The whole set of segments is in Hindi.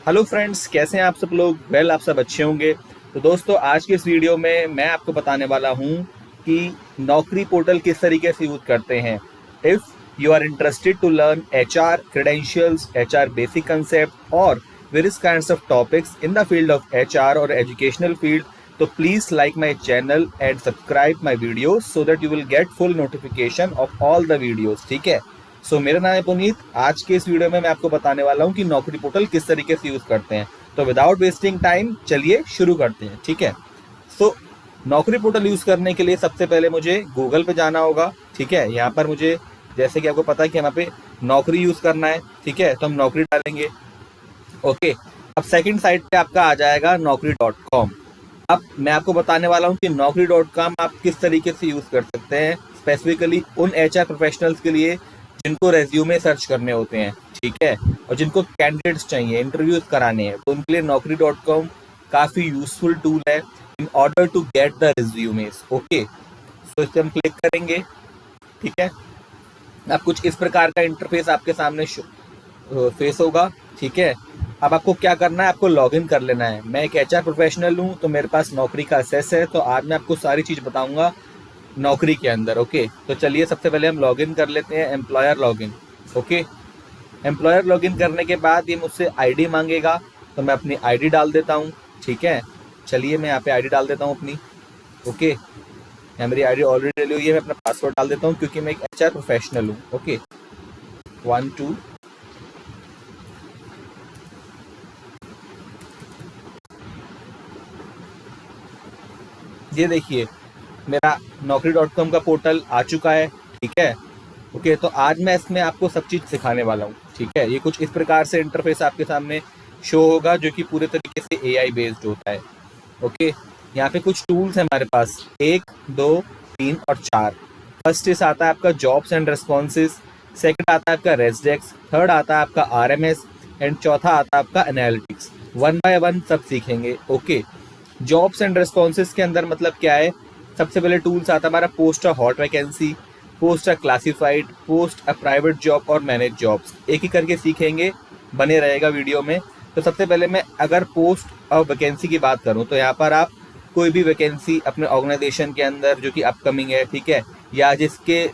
हेलो फ्रेंड्स, कैसे हैं आप सब लोग। आप सब अच्छे होंगे। तो दोस्तों, आज के इस वीडियो में मैं आपको बताने वाला हूं कि नौकरी पोर्टल किस तरीके से यूज करते हैं। If you are interested to learn HR credentials, HR basic concept और various kinds of topics in the field of HR और एजुकेशनल फील्ड, तो please like my channel and subscribe my video so that you will get full notification of all the videos. ठीक है। मेरा नाम है पुनीत। आज के इस वीडियो में मैं आपको बताने वाला हूं कि नौकरी पोर्टल किस तरीके से यूज करते हैं। तो विदाउट वेस्टिंग टाइम चलिए शुरू करते हैं। ठीक है। सो नौकरी पोर्टल यूज करने के लिए सबसे पहले मुझे गूगल पे जाना होगा। ठीक है। यहाँ पर मुझे, जैसे कि आपको पता है कि यहाँ पे नौकरी यूज करना है। ठीक है। तो हम नौकरी डालेंगे। ओके। अब सेकंड साइट पे आपका आ जाएगा naukri.com। अब मैं आपको बताने वाला हूँ कि naukri.com आप किस तरीके से यूज कर सकते हैं, स्पेसिफिकली उन HR प्रोफेशनल्स के लिए जिनको रेज्यूमे सर्च करने होते हैं। ठीक है। और जिनको कैंडिडेट्स चाहिए, इंटरव्यूज कराने हैं, तो उनके लिए naukri.com काफी यूजफुल टूल है in order to get the resumes. Okay. So इस पर हम क्लिक करेंगे। ठीक है। अब कुछ इस प्रकार का इंटरफेस आपके सामने फेस होगा। ठीक है। अब आपको क्या करना है, आपको लॉगिन कर लेना है। मैं एक HR प्रोफेशनल हूँ, तो मेरे पास नौकरी का एक्सेस है, तो आज मैं आपको सारी चीज़ बताऊंगा नौकरी के अंदर। ओके। तो चलिए सबसे पहले हम लॉगिन कर लेते हैं, employer login. Okay. Employer login करने के बाद ये मुझसे ID मांगेगा, तो मैं अपनी ID डाल देता हूँ। ठीक है। चलिए मैं यहाँ पे ID डाल देता हूँ अपनी। ओके। यहाँ मेरी ID ऑलरेडी डली हुई है। मैं अपना पासवर्ड डाल देता हूँ क्योंकि मैं एक HR प्रोफेशनल हूँ। ओके। 1 2। ये देखिए मेरा naukri.com का पोर्टल आ चुका है। ठीक है। ओके। तो आज मैं इसमें आपको सब चीज़ सिखाने वाला हूँ। ठीक है। ये कुछ इस प्रकार से इंटरफेस आपके सामने शो होगा, जो कि पूरे तरीके से AI बेस्ड होता है। ओके। यहाँ पे कुछ टूल्स हैं हमारे पास, 1 2 3 और 4। फर्स्ट इस आता है आपका जॉब्स एंड रेस्पॉन्सेज, सेकंड आता है आपका रेजडेक्स, थर्ड आता है आपका RMS एंड चौथा आता है आपका एनालिटिक्स। वन बाय वन सब सीखेंगे। ओके। जॉब्स एंड रेस्पॉन्सेज के अंदर मतलब क्या है, सबसे पहले टूल्स आता है हमारा post a hot vacancy, post a classified, post a private job और मैनेज जॉब्स। एक ही करके सीखेंगे, बने रहेगा वीडियो में। तो सबसे पहले मैं अगर पोस्ट अ वैकेंसी की बात करूं, तो यहाँ पर आप कोई भी वैकेंसी अपने ऑर्गेनाइजेशन के अंदर जो कि अपकमिंग है, ठीक है, या जिसके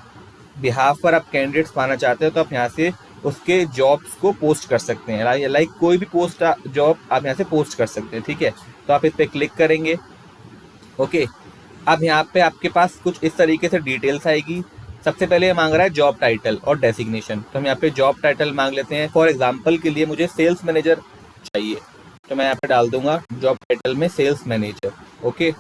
बिहाफ पर आप कैंडिडेट्स पाना चाहते हो, तो आप यहाँ से उसके जॉब्स को पोस्ट कर सकते हैं। लाइक कोई भी पोस्ट जॉब आप यहाँ से पोस्ट कर सकते हैं। ठीक है। तो आप इस पर क्लिक करेंगे। ओके। अब यहाँ पे आपके पास कुछ इस तरीके से डिटेल्स आएगी। सबसे पहले ये मांग रहा है जॉब टाइटल और डेसिग्नेशन, तो हम यहाँ पे जॉब टाइटल मांग लेते हैं। फॉर एग्जांपल के लिए मुझे सेल्स मैनेजर चाहिए, तो मैं यहाँ पे डाल दूंगा जॉब टाइटल में sales manager. Okay.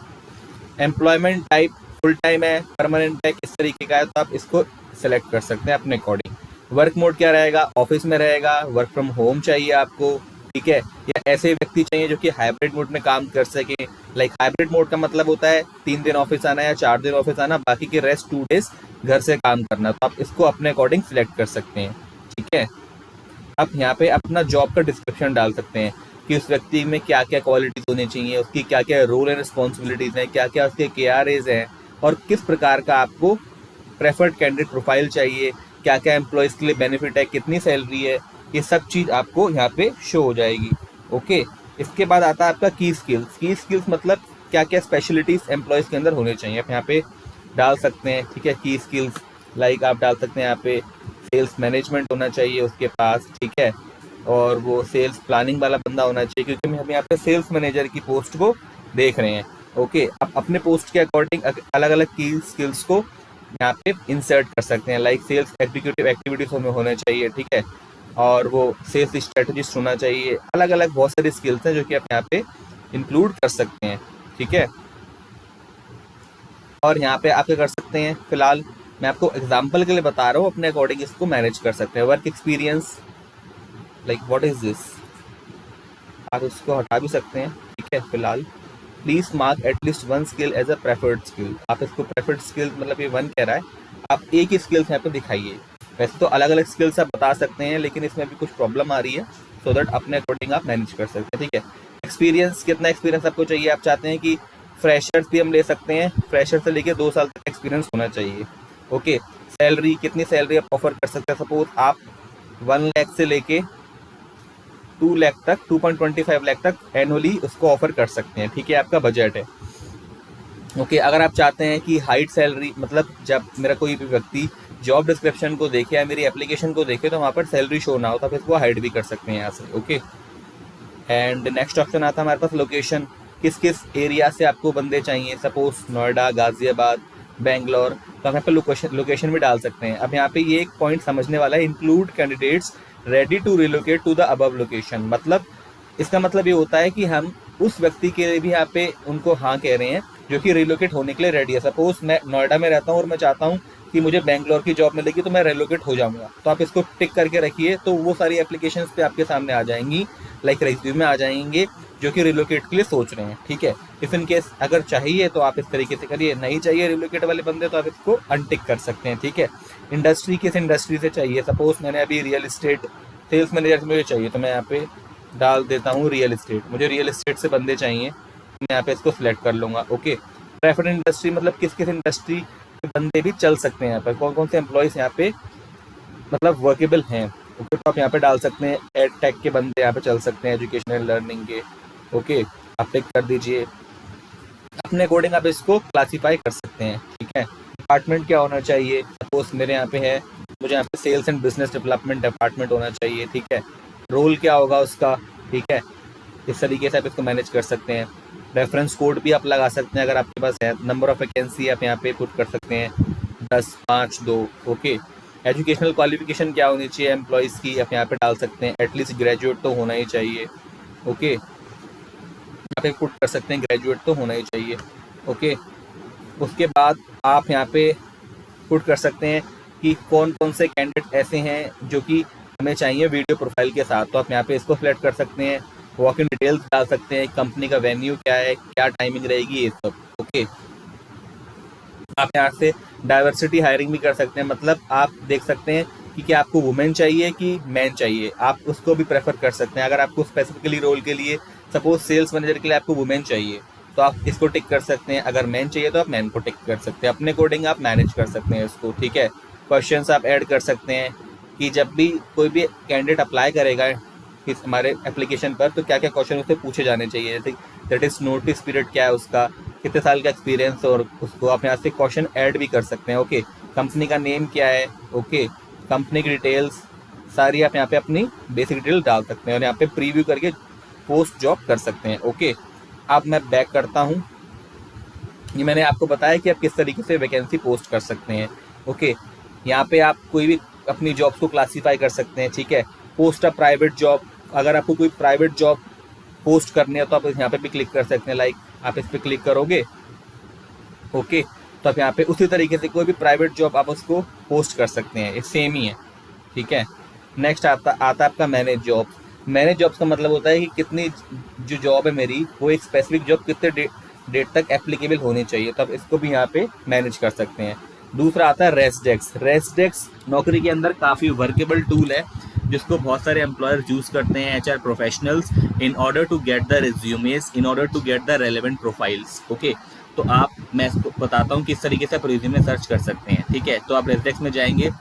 Employment type full time है, परमानेंट है, किस तरीके का है, तो आप इसको सेलेक्ट कर सकते हैं अपने अकॉर्डिंग। वर्क मोड क्या रहेगा, ऑफिस में रहेगा, वर्क फ्रॉम होम चाहिए आपको, ठीक है, या ऐसे व्यक्ति चाहिए जो कि हाइब्रिड मोड में काम कर सके। लाइक हाइब्रिड मोड का मतलब होता है 3 दिन ऑफिस आना या 4 दिन ऑफिस आना, बाकी के रेस्ट 2 डेज घर से काम करना। तो आप इसको अपने अकॉर्डिंग सिलेक्ट कर सकते हैं। ठीक है। आप यहाँ पे अपना जॉब का डिस्क्रिप्शन डाल सकते हैं कि उस व्यक्ति में क्या क्या क्वालिटीज होनी चाहिए, उसकी क्या क्या रोल एंड रिस्पॉन्सिबिलिटीज हैं, क्या क्या उसके KRAs हैं, और किस प्रकार का आपको प्रेफर्ड कैंडिडेट प्रोफाइल चाहिए, क्या क्या एम्प्लॉयज़ के लिए बेनिफिट है, कितनी सैलरी है, ये सब चीज़ आपको यहाँ पे शो हो जाएगी। ओके। इसके बाद आता है आपका की स्किल्स। की स्किल्स मतलब क्या क्या स्पेशलिटीज़ एम्प्लॉयज़ के अंदर होने चाहिए, आप यहाँ पे डाल सकते हैं। ठीक है। की स्किल्स लाइक आप डाल सकते हैं यहाँ पे सेल्स मैनेजमेंट होना चाहिए उसके पास। ठीक है। और वो सेल्स प्लानिंग वाला बंदा होना चाहिए, क्योंकि हम यहाँ पे सेल्स मैनेजर की पोस्ट को देख रहे हैं। ओके। आप अपने पोस्ट के अकॉर्डिंग अलग अलग की स्किल्स को यहाँ पे इंसर्ट कर सकते हैं। लाइक सेल्स एग्जीक्यूटिव एक्टिविटीज में होना चाहिए। ठीक है। और वो सेल्स स्ट्रेटजिस्ट होना चाहिए। अलग अलग बहुत सारी स्किल्स हैं जो कि आप यहाँ पे इंक्लूड कर सकते हैं। ठीक है। और यहाँ पे आप क्या कर सकते हैं, फिलहाल मैं आपको एग्जाम्पल के लिए बता रहा हूँ, अपने अकॉर्डिंग इसको मैनेज कर सकते हैं। Work experience, like what is this, आप इसको हटा भी सकते हैं। ठीक है। फिलहाल please mark at least 1 skill as a preferred skill. आप इसको प्रेफर्ड स्किल मतलब ये 1 कह रहा है, आप एक ही स्किल्स यहाँ पे दिखाइए। वैसे तो अलग अलग स्किल्स आप बता सकते हैं, लेकिन इसमें भी कुछ प्रॉब्लम आ रही है, सो दैट अपने अकॉर्डिंग आप मैनेज कर सकते हैं। ठीक है। एक्सपीरियंस, कितना एक्सपीरियंस आपको चाहिए, आप चाहते हैं कि फ्रेशर्स भी हम ले सकते हैं, फ्रेशर से लेके 2 साल तक एक्सपीरियंस होना चाहिए। ओके। सैलरी, कितनी सैलरी आप ऑफर कर सकते हैं, सपोज आप 1 लाख से लेके 2 लाख तक, 2.25 लाख तक एनुअली उसको ऑफर कर सकते हैं। ठीक है, आपका बजट है। ओके, अगर आप चाहते हैं कि हाइट सैलरी, मतलब जब मेरा कोई भी व्यक्ति जॉब डिस्क्रिप्शन को देखे या मेरी एप्लीकेशन को देखे तो वहाँ पर सैलरी शो ना हो, तो आप इसको हाइड भी कर सकते हैं यहाँ से। ओके, एंड नेक्स्ट ऑप्शन आता है हमारे पास लोकेशन, किस किस एरिया से आपको बंदे चाहिए। सपोज नोएडा, गाजियाबाद, बेंगलोर, तो आप यहाँ पे लोकेशन भी डाल सकते हैं। अब यहाँ पे ये एक पॉइंट समझने वाला है, include candidates ready to relocate to the above location. मतलब इसका मतलब ये होता है कि हम उस व्यक्ति के लिए भी यहाँ पे उनको हाँ कह रहे हैं जो कि रिलोकेट होने के लिए रेडी है। सपोज मैं नोएडा में रहता हूँ और मैं चाहता हूँ कि मुझे बेंगलोर की जॉब मिलेगी, तो मैं रिलोकेट हो जाऊंगा, तो आप इसको टिक करके रखिए, तो वो सारी एप्लीकेशंस पे आपके सामने आ जाएंगी, लाइक रिज्यूमे आ जाएंगे जो कि रिलोकेट के लिए सोच रहे हैं। ठीक है, इफ इन केस अगर चाहिए तो आप इस तरीके से करिए, नहीं चाहिए रिलोकेट वाले बंदे तो आप इसको अनटिक कर सकते हैं। ठीक है, इंडस्ट्री किस इंडस्ट्री से चाहिए। सपोज मैंने अभी रियल इस्टेट सेल्स मैनेजर से मुझे चाहिए, तो मैं यहाँ पे डाल देता हूँ रियल इस्टेट, मुझे रियल इस्टेट से बंदे चाहिए, मैं यहाँ पे इसको सिलेक्ट कर लूँगा। ओके, प्रेफर्ड इंडस्ट्री मतलब किस किस इंडस्ट्री के बंदे भी चल सकते हैं, यहाँ पर कौन कौन से एम्प्लॉयज़ यहाँ पे मतलब वर्केबल हैं। ओके, तो आप यहाँ पे डाल सकते हैं एड टेक के बंदे यहाँ पे चल सकते हैं, एजुकेशनल लर्निंग के। ओके, आप टिक कर दीजिए, अपने अकॉर्डिंग आप इसको क्लासीफाई कर सकते हैं। ठीक है, डिपार्टमेंट क्या होना चाहिए। सपोज मेरे यहाँ पे है, मुझे यहाँ पे sales and business development department होना चाहिए। ठीक है, रोल क्या होगा उसका। ठीक है, इस तरीके से आप इसको मैनेज कर सकते हैं। रेफरेंस कोड भी आप लगा सकते हैं अगर आपके पास है। नंबर ऑफ वैकेंसी आप यहाँ पे पुट कर सकते हैं 10, 5, 2। ओके, एजुकेशनल क्वालिफिकेशन क्या होनी चाहिए एम्प्लॉयज़ की, आप यहाँ पे डाल सकते हैं, एटलीस्ट ग्रेजुएट तो होना ही चाहिए। ओके, यहाँ पे पुट कर सकते हैं ग्रेजुएट तो होना ही चाहिए। ओके, उसके बाद आप यहाँ पे पुट कर सकते हैं कि कौन कौन से कैंडिडेट ऐसे हैं जो कि हमें चाहिए वीडियो प्रोफाइल के साथ, तो आप यहाँ पे इसको सिलेक्ट कर सकते हैं। वॉक इन डिटेल्स डाल सकते हैं, कंपनी का वेन्यू क्या है, क्या टाइमिंग रहेगी, ये सब। ओके, आप यहाँ से डाइवर्सिटी हायरिंग भी कर सकते हैं, मतलब आप देख सकते हैं कि क्या आपको वुमेन चाहिए कि मैन चाहिए, आप उसको भी प्रेफर कर सकते हैं। अगर आपको स्पेसिफिकली रोल के लिए, सपोज सेल्स मैनेजर के लिए आपको वुमेन चाहिए, तो आप इसको टिक कर सकते हैं। अगर मैन चाहिए तो आप मैन को टिक कर सकते हैं, अपने अकॉर्डिंग आप मैनेज कर सकते हैं इसको। ठीक है, क्वेश्चंस आप ऐड कर सकते हैं कि जब भी कोई भी कैंडिडेट अप्लाई करेगा इस हमारे एप्लीकेशन पर, तो क्या क्या क्वेश्चन उससे पूछे जाने चाहिए। जैसे दैट इज़ नोटिस पीरियड क्या है उसका, कितने साल का एक्सपीरियंस, और उसको आप यहाँ से क्वेश्चन ऐड भी कर सकते हैं। ओके, कंपनी का नेम क्या है। ओके, कंपनी की डिटेल्स सारी आप यहाँ पे अपनी बेसिक डिटेल डाल सकते हैं और यहाँ पे प्रीव्यू करके पोस्ट जॉब कर सकते हैं। ओके, अब मैं बैक करता हूँ। ये मैंने आपको बताया कि आप किस तरीके से वैकेंसी पोस्ट कर सकते हैं। ओके, यहाँ पे आप कोई भी अपनी जॉब्स को क्लासीफाई कर सकते हैं। ठीक है, पोस्ट अ प्राइवेट जॉब, अगर आपको कोई प्राइवेट जॉब पोस्ट करनी है तो आप यहाँ पे भी क्लिक कर सकते हैं। लाइक आप इस पर क्लिक करोगे, ओके, तो आप यहाँ पे उसी तरीके से कोई भी प्राइवेट जॉब आप उसको पोस्ट कर सकते हैं, ये सेम ही है। ठीक है, नेक्स्ट आता आपका मैनेज जॉब। मैनेज जॉब्स का मतलब होता है कि कितनी जो जॉब है मेरी, वो एक स्पेसिफिक जॉब कितने डेट तक एप्लीकेबल होनी चाहिए, तो आप इसको भी यहाँ पे मैनेज कर सकते हैं। दूसरा आता है रेस्डेक्स। रेस्डेक्स नौकरी के अंदर काफ़ी वर्केबल टूल है जिसको बहुत सारे एम्प्लॉयर्स यूज़ करते हैं, HR professionals, in order to get the resumes, in order to get the relevant profiles. Okay, तो मैं इसको बताता हूँ किस तरीके से आप रिज्यूमे सर्च कर सकते हैं। ठीक है, तो आप रेस्डेक्स में जाएंगे,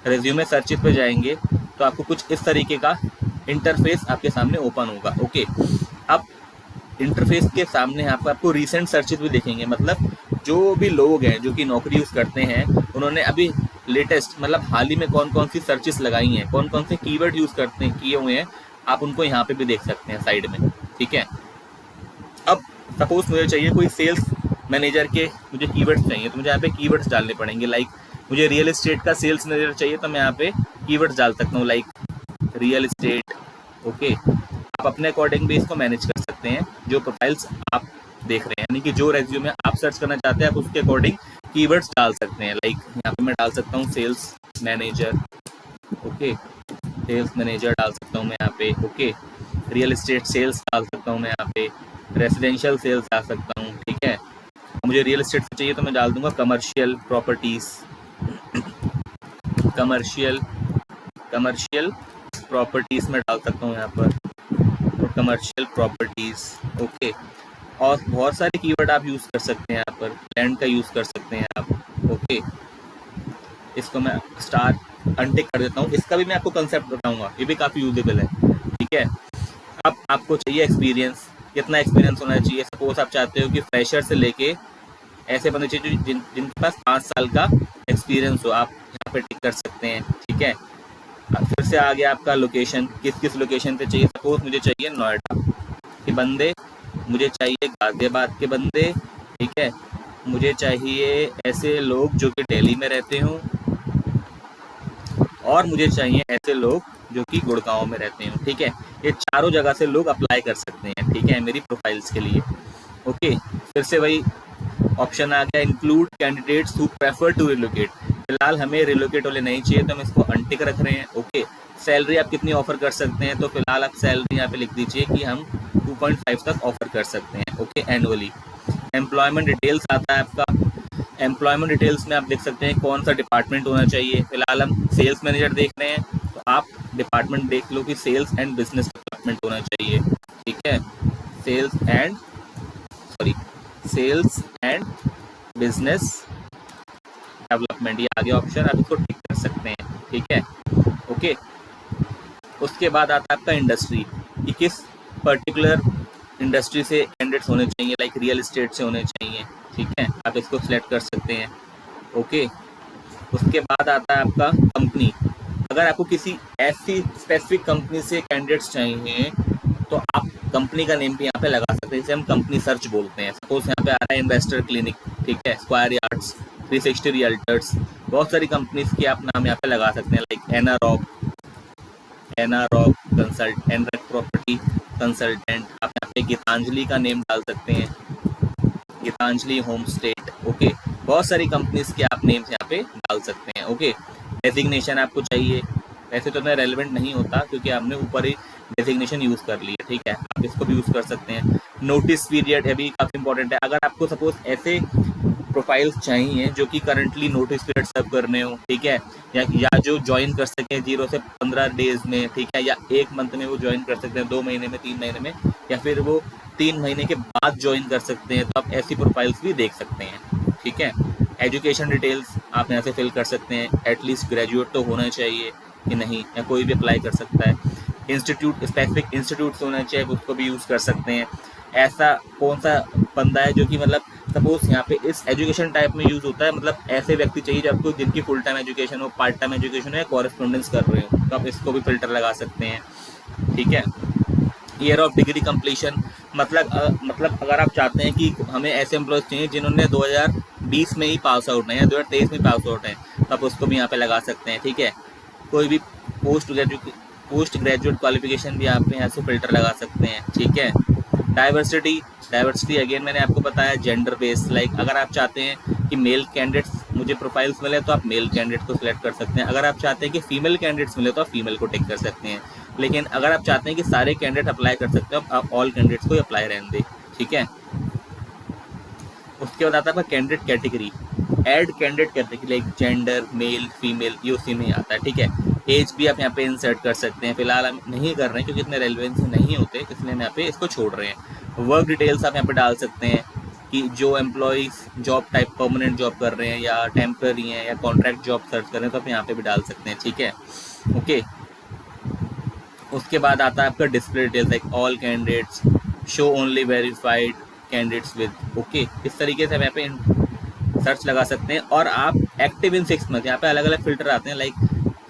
रिज्यूमे सर्चिस पे जाएंगे, तो आपको कुछ इस तरीके का इंटरफेस आपके सामने ओपन होगा। ओके, अब इंटरफेस के सामने आपको रीसेंट सर्चिस भी दिखेंगे, मतलब जो भी लोग हैं जो कि नौकरी यूज़ करते हैं उन्होंने अभी लेटेस्ट मतलब हाल ही में कौन कौन सी सर्चिस लगाई हैं, कौन कौन से कीवर्ड यूज़ किए हुए हैं, आप उनको यहाँ पे भी देख सकते हैं साइड में। ठीक है, अब सपोज मुझे चाहिए कोई सेल्स मैनेजर के मुझे कीवर्ड्स चाहिए, तो मुझे यहाँ पे कीवर्ड्स डालने पड़ेंगे। लाइक मुझे रियल एस्टेट का सेल्स मैनेजर चाहिए, तो मैं यहाँ पे कीवर्ड्स डाल सकता हूँ, लाइक रियल एस्टेट। ओके, आप अपने अकॉर्डिंग भी इसको मैनेज कर सकते हैं, जो प्रोफाइल्स आप देख रहे हैं, यानी कि जो रेज्यूमे आप सर्च करना चाहते हैं आप उसके अकॉर्डिंग कीवर्ड्स डाल सकते हैं। लाइक यहाँ पे मैं डाल सकता हूँ sales manager. Okay, sales manager डाल सकता हूँ मैं यहाँ पे। ओके, रियल एस्टेट सेल्स डाल सकता हूँ मैं यहाँ पे, रेजिडेंशियल सेल्स डाल सकता हूँ। ठीक है, मुझे रियल एस्टेट से चाहिए तो मैं डाल दूंगा कमर्शियल प्रॉपर्टीज, कमर्शियल प्रॉपर्टीज में डाल सकता हूँ यहाँ पर, और कमर्शियल प्रॉपर्टीज। ओके, और बहुत सारे कीवर्ड आप यूज़ कर सकते हैं यहाँ पर, लैंड का यूज़ कर सकते हैं आप। ओके, इसको मैं स्टार अनटिक कर देता हूँ, इसका भी मैं आपको कंसेप्ट बताऊंगा, ये भी काफ़ी यूजेबल है। ठीक है, अब आपको चाहिए एक्सपीरियंस, कितना एक्सपीरियंस होना चाहिए। सपोज आप चाहते हो कि फ्रेशर से लेके ऐसे बंदे चाहिए जिनके पास 5 साल का एक्सपीरियंस हो, आप यहाँ पे टिक कर सकते हैं। ठीक है, फिर से आ गया आपका लोकेशन, किस लोकेशन पे चाहिए। सपोज मुझे चाहिए नोएडा के बंदे, मुझे चाहिए गाजियाबाद के बंदे, ठीक है, मुझे चाहिए ऐसे लोग जो कि दिल्ली में रहते हों, और मुझे चाहिए ऐसे लोग जो कि गुड़गांव में रहते हों। ठीक है, ये चारों जगह से लोग अप्लाई कर सकते हैं। ठीक है, मेरी प्रोफाइल्स के लिए। ओके, फिर से वही ऑप्शन आ गया, include candidates who prefer to relocate. फिलहाल हमें रिलोकेट वाले नहीं चाहिए तो हम इसको अनटिक रख रहे हैं। ओके, सैलरी आप कितनी ऑफर कर सकते हैं, तो फिलहाल आप सैलरी यहाँ पे लिख दीजिए कि हम 2.5 तक ऑफर कर सकते हैं। Okay, annually. एम्प्लॉयमेंट डिटेल्स आता है आपका। एम्प्लॉयमेंट डिटेल्स में आप देख सकते हैं कौन सा डिपार्टमेंट होना चाहिए। फिलहाल हम सेल्स मैनेजर देख रहे हैं, तो आप डिपार्टमेंट देख लो कि सेल्स एंड बिजनेस डिपार्टमेंट होना चाहिए। ठीक है, सेल्स एंड बिजनेस डेवलपमेंट, ये आगे ऑप्शन, आप इसको टिक कर सकते हैं। ठीक है, ओके। उसके बाद आता है आपका इंडस्ट्री, कि किस पर्टिकुलर इंडस्ट्री से कैंडिडेट्स होने चाहिए, लाइक रियल एस्टेट से होने चाहिए। ठीक है, आप इसको सिलेक्ट कर सकते हैं। ओके, उसके बाद आता है आपका कंपनी। अगर आपको किसी ऐसी स्पेसिफिक कंपनी से कैंडिडेट्स चाहिए तो आप कंपनी का नेम भी यहाँ पे लगा सकते हैं, जिसे हम कंपनी सर्च बोलते हैं। सपोज यहाँ पे आ रहा है इन्वेस्टर क्लिनिक, ठीक है, स्क्वायर यार्ड्स, 360 रियल्टर्स, बहुत सारी कंपनीज की आप नाम यहाँ पे लगा सकते हैं, like Anarock consult, Anarock property consultant. आप यहाँ पे गीतांजलि का नेम डाल सकते हैं, गीतांजलि होम स्टेट। ओके, बहुत सारी कंपनीज के आप नेम्स यहाँ पे डाल सकते हैं। ओके, डेजिग्नेशन आपको चाहिए, वैसे तो इतना रेलिवेंट नहीं होता क्योंकि आपने ऊपर ही डेजिग्नेशन यूज़ कर ली है। ठीक है, आप इसको भी यूज़ कर सकते हैं। नोटिस पीरियड है भी काफ़ी इंपॉर्टेंट है। अगर आपको सपोज ऐसे प्रोफाइल्स चाहिए जो कि करंटली नोटिस पीरियड सर्व करने हो, ठीक है, या जो ज्वाइन कर सकें 0 से 15 डेज में, ठीक है, या 1 मंथ में वो ज्वाइन कर सकते हैं, 2 महीने में, 3 महीने में, या फिर वो 3 महीने के बाद ज्वाइन कर सकते हैं, तो आप ऐसी प्रोफाइल्स भी देख सकते हैं। ठीक है, एजुकेशन डिटेल्स आप यहाँ से फिल कर सकते हैं, एटलीस्ट ग्रेजुएट तो होना चाहिए कि नहीं, या कोई भी अप्लाई कर सकता है। इंस्टीट्यूट, स्पेसिफिक इंस्टीट्यूट्स होना चाहिए, उसको भी यूज़ कर सकते हैं। ऐसा कौन सा बंदा है जो कि मतलब सपोज यहाँ पे इस एजुकेशन टाइप में यूज़ होता है, मतलब ऐसे व्यक्ति चाहिए जो आपको जिनकी फुल टाइम एजुकेशन हो, पार्ट टाइम एजुकेशन हो, या कॉरेस्पॉन्डेंस कर रहे हो, तो आप इसको भी फिल्टर लगा सकते हैं। ठीक है, ईयर ऑफ डिग्री कंप्लीशन, मतलब अगर आप चाहते हैं कि हमें ऐसे एम्प्लॉयज़ चाहिए जिन्होंने 2020 में ही पास आउट है या 2023 में पास आउट है, तो आप उसको भी यहाँ पे लगा सकते हैं। ठीक है, कोई भी पोस्ट ग्रेजुएट क्वालिफिकेशन भी आप यहाँ से फिल्टर लगा सकते हैं। ठीक है, डाइवर्सिटी अगेन मैंने आपको बताया, जेंडर बेस्ड, लाइक अगर आप चाहते हैं कि मेल कैंडिडेट्स मुझे प्रोफाइल्स मिले तो आप मेल कैंडिडेट को सिलेक्ट कर सकते हैं। अगर आप चाहते हैं कि फीमेल कैंडिडेट्स मिले तो आप फीमेल को टिक कर सकते हैं। लेकिन अगर आप चाहते हैं कि सारे कैंडिडेट अप्लाई कर सकते हो, आप ऑल कैंडिडेट्स को अप्लाई रहने दें। ठीक है, उसके बाद आता है आपका candidate category, add candidate category, like gender, male, female, ये उसी में आता है। ठीक है, एज भी आप यहाँ पे इंसर्ट कर सकते हैं। फिलहाल हम नहीं कर रहे हैं क्योंकि इतने रेलिवेंस नहीं होते, इसलिए हम यहाँ पे इसको छोड़ रहे हैं। वर्क डिटेल्स आप यहाँ पे डाल सकते हैं कि जो employees job type permanent job कर रहे हैं या टेम्पररी हैं या कॉन्ट्रैक्ट जॉब सर्च कर रहे हैं, तो आप यहाँ पे भी डाल सकते हैं। ठीक है, ओके। उसके बाद आता है आपका display details, like all candidates, show only verified candidates with. Okay, इस तरीके से हम यहाँ पे सर्च लगा सकते हैं। और आप एक्टिव इन 6 मंथ, यहाँ पे अलग अलग फिल्टर आते हैं, like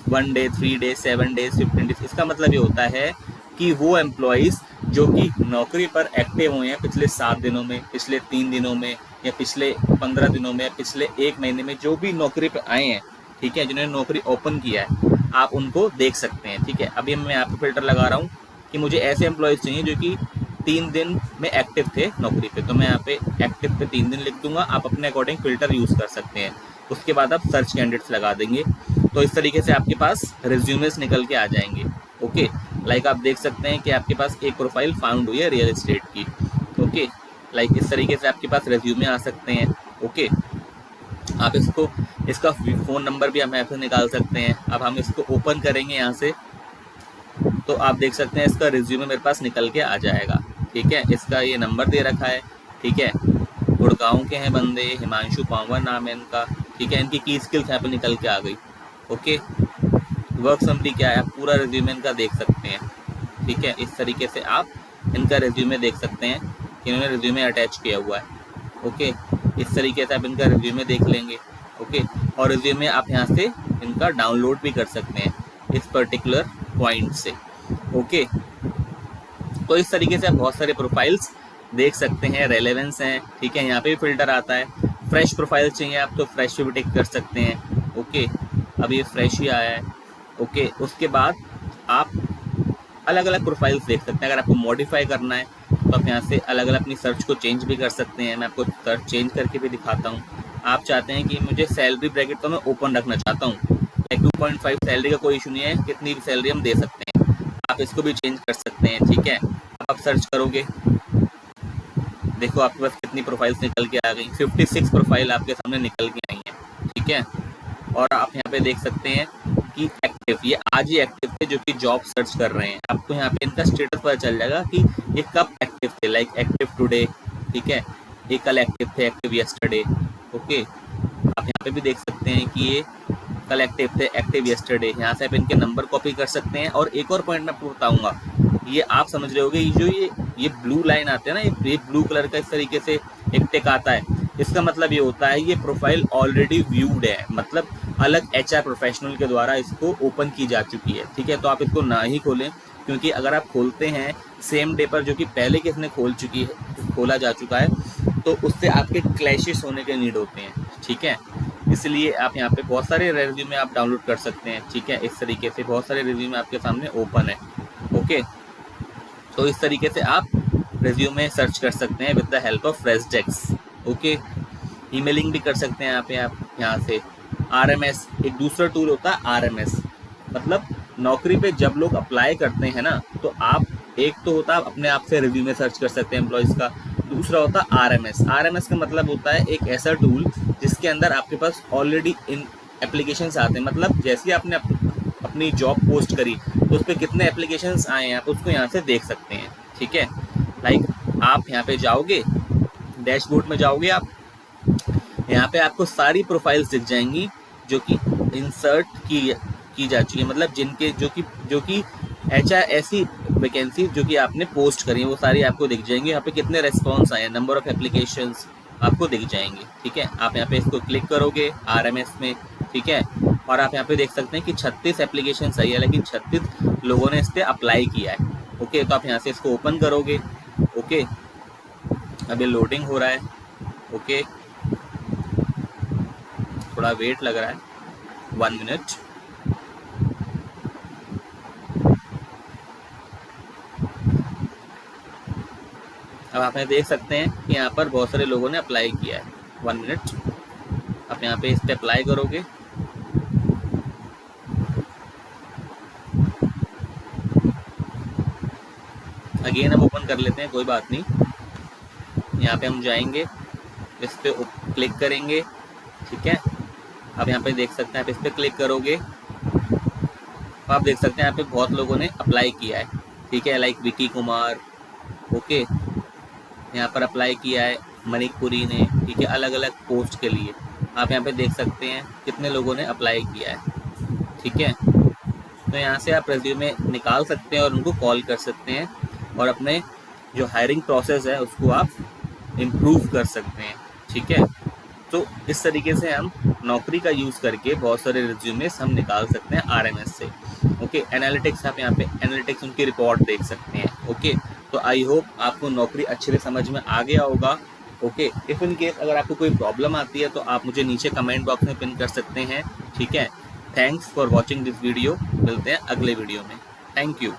1 day, 3 days, 7 days, 15 days. इसका मतलब ये होता है कि वो एम्प्लॉयज़ जो कि नौकरी पर एक्टिव हुए हैं पिछले 7 दिनों में, पिछले 3 दिनों में, या पिछले 15 दिनों में, पिछले 1 महीने में, जो भी नौकरी पर आए हैं, ठीक है, जिन्होंने नौकरी ओपन किया है, आप उनको देख सकते हैं। ठीक है, अभी मैं यहाँ पे फिल्टर लगा रहा हूँ कि मुझे ऐसे एम्प्लॉयज़ चाहिए जो कि 3 दिन में एक्टिव थे नौकरी पे, तो मैं यहाँ पे एक्टिव पे 3 दिन लिख दूंगा। आप अपने अकॉर्डिंग फिल्टर यूज़ कर सकते हैं। उसके बाद आप सर्च कैंडिडेट्स लगा देंगे, तो इस तरीके से आपके पास रिज्यूमेस निकल के आ जाएंगे। ओके, लाइक आप देख सकते हैं कि आपके पास एक प्रोफाइल फाउंड हुई है रियल एस्टेट की। ओके, लाइक इस तरीके से आपके पास रिज्यूमे आ सकते हैं। ओके, आप इसका फ़ोन नंबर भी हम यहाँ से निकाल सकते हैं। अब हम इसको ओपन करेंगे यहाँ से, तो आप देख सकते हैं इसका रिज्यूमे मेरे पास निकल के आ जाएगा। ठीक है, इसका ये नंबर दे रखा है। ठीक है, गुड़गांव के हैं बंदे, हिमांशु पावर नाम है इनका। ठीक है, इनकी की स्किल्स यहाँ पे निकल के आ गई। ओके, वर्क समरी क्या है, आप पूरा रिज्यूमे इनका देख सकते हैं। ठीक है। इस तरीके से आप इनका रिज्यूमे देख सकते हैं कि इन्होंने रिज्यूमे अटैच किया हुआ है। ओके, इस तरीके से आप इनका रिज्यूमे देख लेंगे। ओके, और रिज्यूमे आप यहाँ से इनका डाउनलोड भी कर सकते हैं इस पर्टिकुलर पॉइंट से। ओके, तो इस तरीके से आप बहुत सारे प्रोफाइल्स देख सकते हैं, रेलेवेंस हैं। ठीक है, यहाँ पे भी फिल्टर आता है। फ्रेश प्रोफाइल चाहिए आप तो फ्रेश पे भी टिक कर सकते हैं। ओके, अब ये फ्रेश ही आया है। ओके, उसके बाद आप अलग अलग प्रोफाइल्स देख सकते हैं। अगर आपको मॉडिफाई करना है तो आप यहाँ से अलग अलग अपनी सर्च को चेंज भी कर सकते हैं। मैं आपको सर्च चेंज करके भी दिखाता हूँ। आप चाहते हैं कि मुझे सैलरी ब्रैकेट तो मैं ओपन रखना चाहता हूँ, 2.5 सैलरी का कोई इशू नहीं है, कितनी भी सैलरी हम दे सकते हैं। आप इसको भी चेंज कर सकते हैं। ठीक है, आप सर्च करोगे, देखो आपके पास कितनी प्रोफाइल्स निकल के आ गई। 56 प्रोफाइल आपके सामने निकल के आई हैं। ठीक है, और आप यहाँ पे देख सकते हैं कि एक्टिव, ये आज ही एक्टिव थे जो कि जॉब सर्च कर रहे हैं। आपको यहाँ पे इनका स्टेटस पता चल जाएगा कि ये कब एक्टिव थे, लाइक एक्टिव टुडे। ठीक है, ये कल एक्टिव थे, एक्टिव यस्टरडे। ओके, आप यहाँ पे भी देख सकते हैं कि ये कल एक्टिव थे, एक्टिव यस्टरडे। यहाँ से आप इनके नंबर कॉपी कर सकते हैं। और एक और पॉइंट मैं आपको बताऊंगा, ये आप समझ रहे होगे, जो ये ब्लू लाइन आते हैं ना, ये ब्लू कलर का इस तरीके से एक टिक आता है, इसका मतलब ये होता है ये प्रोफाइल ऑलरेडी व्यूड है, मतलब अलग HR प्रोफेशनल के द्वारा इसको ओपन की जा चुकी है। ठीक है, तो आप इसको ना ही खोलें, क्योंकि अगर आप खोलते हैं सेम डे पर जो कि पहले किसने खोला जा चुका है, तो उससे आपके क्लैशेस होने के नीड होते हैं। ठीक है, इसलिए आप यहाँ पे बहुत सारे रिज्यूमे आप डाउनलोड कर सकते हैं। ठीक है, इस तरीके से बहुत सारे रिज्यूमे आपके सामने ओपन है। ओके, तो इस तरीके से आप रिज्यूमे सर्च कर सकते हैं with the help of Freshdesk. Okay, emailing भी कर सकते हैं आप यहाँ से। RMS एक दूसरा टूल होता है। RMS मतलब नौकरी पे जब लोग अप्लाई करते हैं ना, तो आप एक तो होता है अपने आप से रिज्यूमे सर्च कर सकते हैं एम्प्लॉयज़ का, दूसरा होता है RMS का मतलब होता है एक ऐसा टूल जिसके अंदर आपके पास ऑलरेडी इन एप्लीकेशंस आते हैं। मतलब जैसे आपने अपनी जॉब पोस्ट करी तो उस पर कितने एप्लीकेशंस आए हैं, आप उसको यहाँ से देख सकते हैं। ठीक है, लाइक आप यहाँ पे जाओगे, डैशबोर्ड में जाओगे, आप यहाँ पे आपको सारी प्रोफाइल्स दिख जाएंगी जो कि इंसर्ट की जा चुकी है, मतलब जिनके जो कि HR ऐसी वैकेंसी जो कि आपने पोस्ट करी है वो सारी आपको दिख जाएंगी। यहाँ पे कितने रेस्पॉन्स आए हैं, नंबर ऑफ एप्लीकेशंस आपको दिख जाएंगे। ठीक है, आप यहाँ पे इसको क्लिक करोगे RMS में। ठीक है, और आप यहाँ पे देख सकते हैं कि 36 एप्लीकेशंस आई है, लेकिन 36 लोगों ने इस पर अप्लाई किया है। ओके, तो आप यहाँ से इसको ओपन करोगे। ओके, अभी लोडिंग हो रहा है। ओके, थोड़ा वेट लग रहा है, 1 मिनट। अब आप यहाँ देख सकते हैं कि यहाँ पर बहुत सारे लोगों ने अप्लाई किया है। 1 मिनट, आप यहाँ पे इस पर अप्लाई करोगे। अगेन हम ओपन कर लेते हैं, कोई बात नहीं। यहाँ पे हम जाएंगे, इस पर क्लिक करेंगे। ठीक है, आप यहाँ पे देख सकते हैं, आप इस पर क्लिक करोगे तो आप देख सकते हैं यहाँ पे बहुत लोगों ने अप्लाई किया है। ठीक है, लाइक विकी कुमार। ओके, यहाँ पर अप्लाई किया है मणिपुरी ने। ठीक है, अलग अलग पोस्ट के लिए आप यहाँ पे देख सकते हैं कितने लोगों ने अप्लाई किया है। ठीक है, तो यहाँ से आप रेज्यूमे निकाल सकते हैं और उनको कॉल कर सकते हैं और अपने जो हायरिंग प्रोसेस है उसको आप इम्प्रूव कर सकते हैं। ठीक है, तो इस तरीके से हम नौकरी का यूज़ करके बहुत सारे रिज्यूमेस हम निकाल सकते हैं RMS से। ओके, एनालिटिक्स, आप यहाँ पे एनालिटिक्स उनकी रिपोर्ट देख सकते हैं। ओके, तो आई होप आपको नौकरी अच्छे से समझ में आ गया होगा। ओके, इफ़ इन केस अगर आपको कोई प्रॉब्लम आती है तो आप मुझे नीचे कमेंट बॉक्स में पिन कर सकते हैं। ठीक है, thanks for watching this video. मिलते हैं अगले वीडियो में। Thank you.